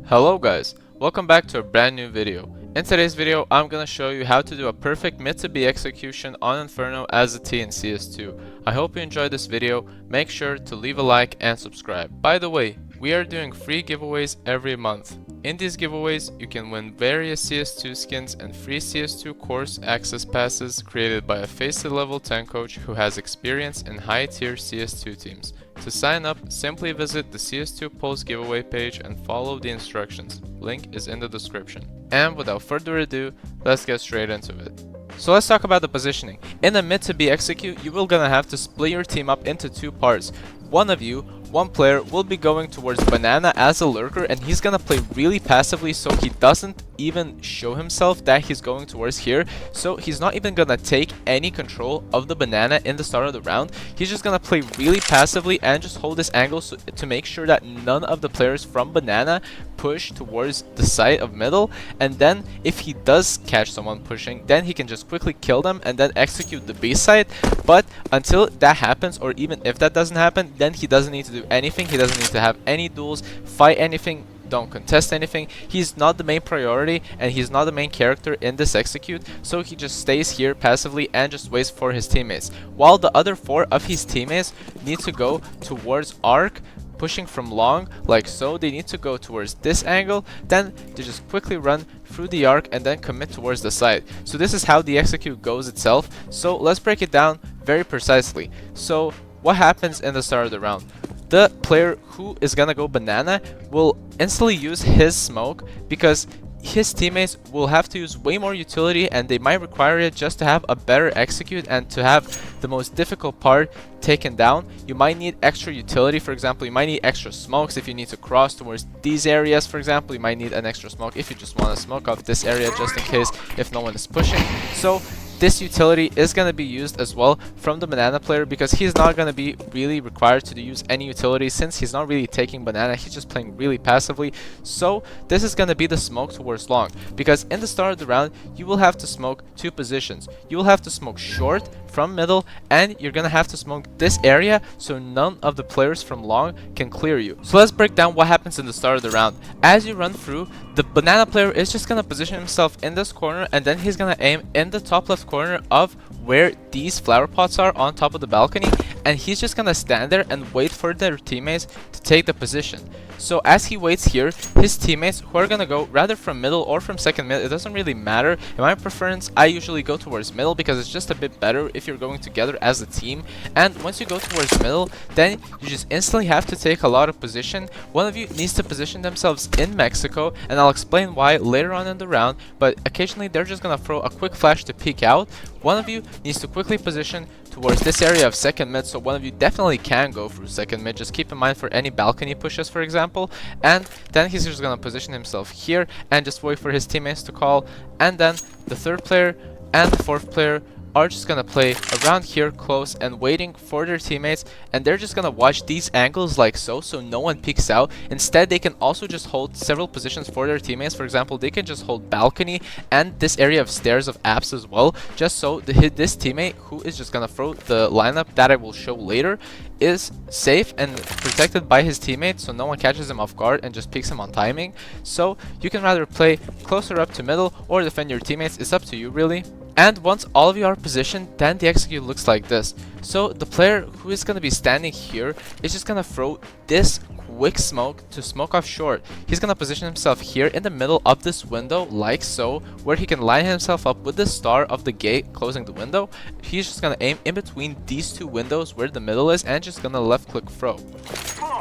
Hello guys, welcome back to a brand new video. In today's video, I'm gonna show you how to do a perfect mid to B execution on Inferno as a T in CS2. I hope you enjoyed this video. Make sure to leave a like and subscribe. By the way, we are doing free giveaways every month. In these giveaways, you can win various CS2 skins and free CS2 course access passes created by a Faceit level 10 coach who has experience in high tier CS2 teams. To sign up, simply visit the CS2 Pulse giveaway page and follow the instructions. Link is in the description. And without further ado, let's get straight into it. So let's talk about the positioning. In the mid to B execute, you will gonna have to split your team up into two parts. One player will be going towards banana as a lurker, and he's gonna play really passively, so he doesn't even show himself that he's going towards here. So he's not even gonna take any control of the banana in the start of the round. He's just gonna play really passively and just hold this angle to make sure that none of the players from banana push towards the side of middle. And then if he does catch someone pushing, then he can just quickly kill them and then execute the B side. But until that happens, or even if that doesn't happen, then he doesn't need to do anything. He doesn't need to have any duels, fight anything, don't contest anything. He's not the main priority and he's not the main character in this execute, so he just stays here passively and just waits for his teammates, while the other 4 of his teammates need to go towards arc, pushing from long like so. They need to go towards this angle, then they just quickly run through the arc and then commit towards the side. So this is how the execute goes itself. So let's break it down very precisely. So what happens in the start of the round? The player who is gonna go banana will instantly use his smoke because his teammates will have to use way more utility, and they might require it just to have a better execute and to have the most difficult part taken down. You might need extra utility. For example, you might need extra smokes if you need to cross towards these areas. For example, you might need an extra smoke if you just want to smoke off this area just in case if no one is pushing. So this utility is going to be used as well from the banana player because he's not going to be really required to use any utility since he's not really taking banana, he's just playing really passively. So this is going to be the smoke towards long, because in the start of the round you will have to smoke 2 positions. You will have to smoke short from middle, and you're going to have to smoke this area so none of the players from long can clear you. So let's break down what happens in the start of the round. As you run through, the banana player is just going to position himself in this corner, and then he's going to aim in the top left corner of where these flower pots are on top of the balcony, and he's just going to stand there and wait for their teammates to take the position. So as he waits here, his teammates who are going to go rather from middle or from second mid, it doesn't really matter. In my preference, I usually go towards middle because it's just a bit better if you're going together as a team. And once you go towards middle, then you just instantly have to take a lot of position. One of you needs to position themselves in Mexico, and I'll explain why later on in the round, but occasionally they're just going to throw a quick flash to peek out. One of you needs to quickly position towards this area of second mid, so one of you definitely can go through second mid. Just keep in mind for any balcony pushes, for example. And then he's just going to position himself here and just wait for his teammates to call. And then the 3rd player and the 4th player are just gonna play around here close and waiting for their teammates, and they're just gonna watch these angles like so no one peeks out. Instead, they can also just hold several positions for their teammates. For example, they can just hold balcony and this area of stairs of apps as well, just so this teammate who is just gonna throw the lineup that I will show later is safe and protected by his teammates, so no one catches him off guard and just peeks him on timing. So you can rather play closer up to middle or defend your teammates. It's up to you really. And once all of you are positioned, then the execute looks like this. So the player who is going to be standing here is just going to throw this quick smoke to smoke off short. He's going to position himself here in the middle of this window like so, where he can line himself up with the star of the gate closing the window. He's just going to aim in between these 2 windows where the middle is and just going to left click throw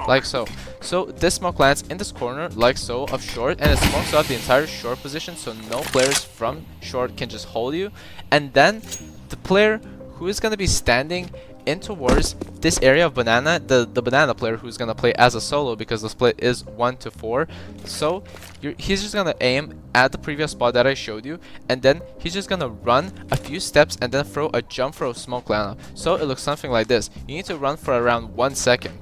like so. So this smoke lands in this corner like so of short, and it smokes out the entire short position so no players from short can just hold you. And then the player who is going to be standing in towards this area of banana, the banana player who's going to play as a solo because the split is 1 to 4. So he's just going to aim at the previous spot that I showed you, and then he's just going to run a few steps and then throw a jump throw smoke lineup. So it looks something like this. You need to run for around 1 second.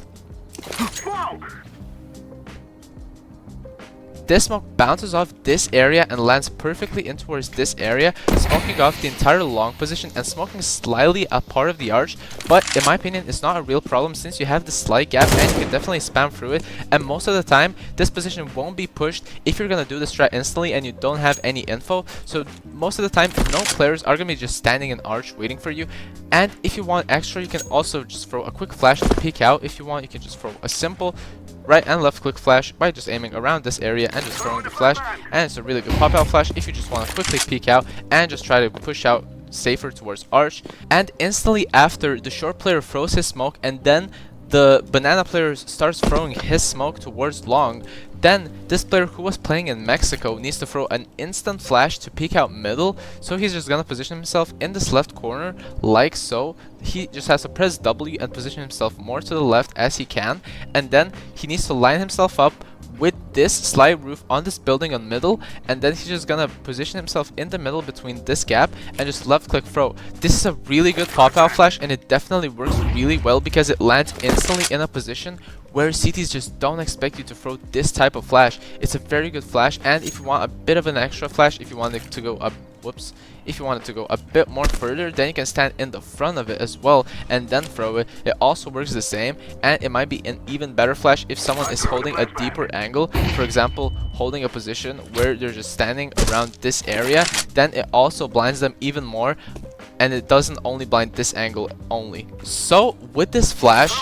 this smoke bounces off this area and lands perfectly in towards this area, smoking off the entire long position and smoking slightly a part of the arch. But in my opinion, it's not a real problem since you have this slight gap and you can definitely spam through it. And most of the time, this position won't be pushed if you're gonna do the strat instantly and you don't have any info. So most of the time, no players are gonna be just standing in arch waiting for you. And if you want extra, you can also just throw a quick flash to peek out. If you want, you can just throw a simple right and left click flash by just aiming around this area and just throwing the flash, and it's a really good pop out flash if you just want to quickly peek out and just try to push out safer towards arch. And instantly after, the short player throws his smoke and then the banana player starts throwing his smoke towards long. Then this player who was playing in Mexico needs to throw an instant flash to peek out middle, so he's just gonna position himself in this left corner like so. He just has to press W and position himself more to the left as he can, and then he needs to line himself up with this slide roof on this building on middle, and then he's just gonna position himself in the middle between this gap and just left click throw. This is a really good pop out flash and it definitely works really well because it lands instantly in a position where CTs just don't expect you to throw this type of flash. It's a very good flash, and if you want a bit of an extra flash, if you want it to go up, if you want it to go a bit more further, then you can stand in the front of it as well and then throw it. It also works the same, and it might be an even better flash if someone is holding a deeper angle, for example holding a position where they're just standing around this area. Then it also blinds them even more, and it doesn't only blind this angle only. So with this flash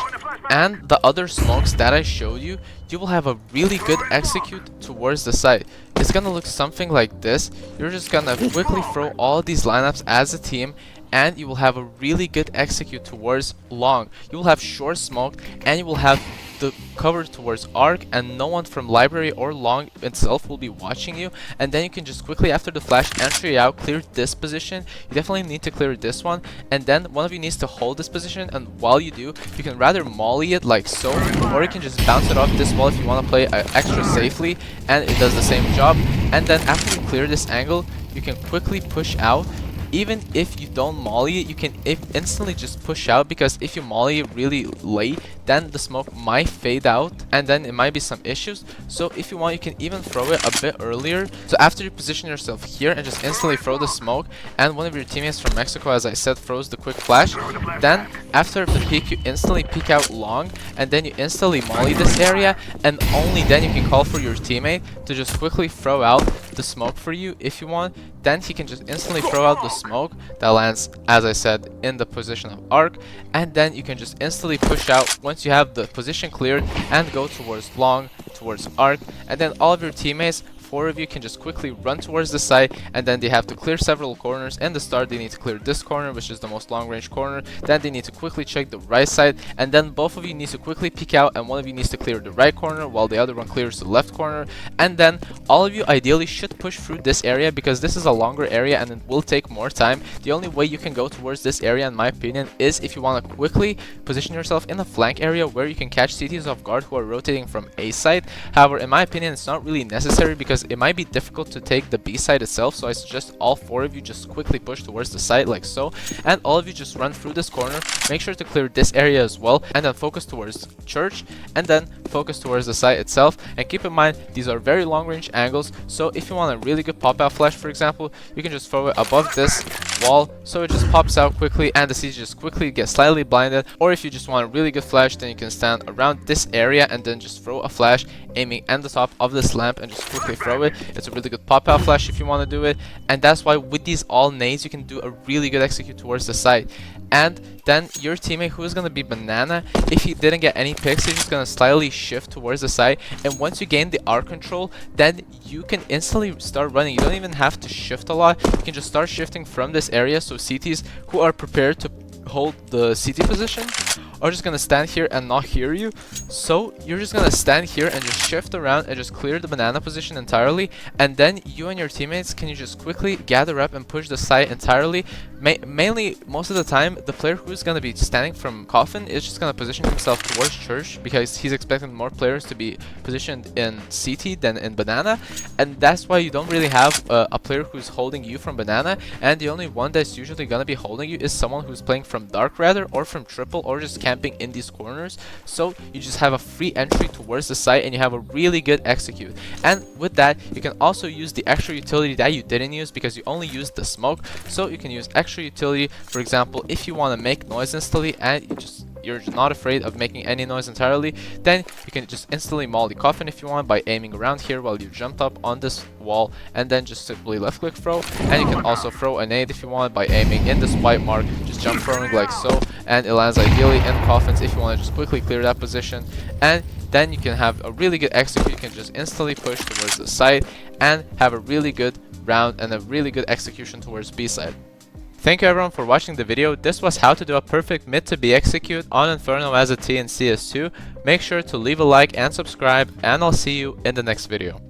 and the other smokes that I showed you, you will have a really good execute towards the site. It's gonna look something like this. You're just gonna quickly throw all these lineups as a team, and you will have a really good execute towards long. You will have short smoke, and you will have the cover towards arc, and no one from library or long itself will be watching you. And then you can just quickly, after the flash entry out, clear this position. You definitely need to clear this one, and then one of you needs to hold this position, and while you do, you can rather molly it like so, or you can just bounce it off this wall if you want to play extra safely, and it does the same job. And then after you clear this angle, you can quickly push out. Even if you don't molly it, you can instantly just push out, because if you molly it really late, then the smoke might fade out and then it might be some issues. So if you want, you can even throw it a bit earlier. So after you position yourself here and just instantly throw the smoke, and one of your teammates from Mexico, as I said, throws the quick flash, then after the peek, you instantly peek out long, and then you instantly molly this area, and only then you can call for your teammate to just quickly throw out the smoke for you if you want. Then he can just instantly throw out the smoke that lands, as I said, in the position of arc, and then you can just instantly push out once you have the position cleared and go towards long, towards arc, and then all of your teammates, 4 of you, can just quickly run towards the site, and then they have to clear several corners. In the start, they need to clear this corner, which is the most long range corner. Then they need to quickly check the right side, and then both of you need to quickly peek out, and one of you needs to clear the right corner while the other one clears the left corner. And then all of you ideally should push through this area, because this is a longer area and it will take more time. The only way you can go towards this area, in my opinion, is if you want to quickly position yourself in the flank area where you can catch CTs off guard who are rotating from A side. However, in my opinion, it's not really necessary because it might be difficult to take the B side itself, so I suggest all 4 of you just quickly push towards the site like so, and all of you just run through this corner. Make sure to clear this area as well, and then focus towards church, and then focus towards the site itself. And keep in mind, these are very long range angles, so if you want a really good pop out flash, for example, you can just throw it above this wall so it just pops out quickly and the CT just quickly gets slightly blinded. Or if you just want a really good flash, then you can stand around this area and then just throw a flash aiming at the top of this lamp and just quickly throw it. It's a really good pop out flash if you want to do it, and that's why with these all nades you can do a really good execute towards the site. And then your teammate, who is going to be banana, if he didn't get any picks, he's just going to slightly shift towards the site, and once you gain the arc control, then you can instantly start running. You don't even have to shift a lot. You can just start shifting from this area, so CTs who are prepared to hold the CT position are just gonna stand here and not hear you. So you're just gonna stand here and just shift around and just clear the banana position entirely, and then you and your teammates can just quickly gather up and push the site entirely. Mainly, most of the time, the player who's going to be standing from coffin is just going to position himself towards church because he's expecting more players to be positioned in CT than in banana, and that's why you don't really have a player who's holding you from banana, and the only one that's usually going to be holding you is someone who's playing from dark rather, or from triple, or just camping in these corners. So you just have a free entry towards the site and you have a really good execute. And with that, you can also use the extra utility that you didn't use because you only used the smoke. So you can use extra utility, for example, if you want to make noise instantly and you're not afraid of making any noise entirely, then you can just instantly molly coffin if you want by aiming around here while you jumped up on this wall, and then just simply left click throw. And you can also throw a nade if you want by aiming in this white mark, just jump throwing like so, and it lands ideally in coffins if you want to just quickly clear that position. And then you can have a really good execute. You can just instantly push towards the site and have a really good round and a really good execution towards B side. Thank you everyone for watching the video. This was how to do a perfect mid to B execute on Inferno as a T in CS2. Make sure to leave a like and subscribe, and I'll see you in the next video.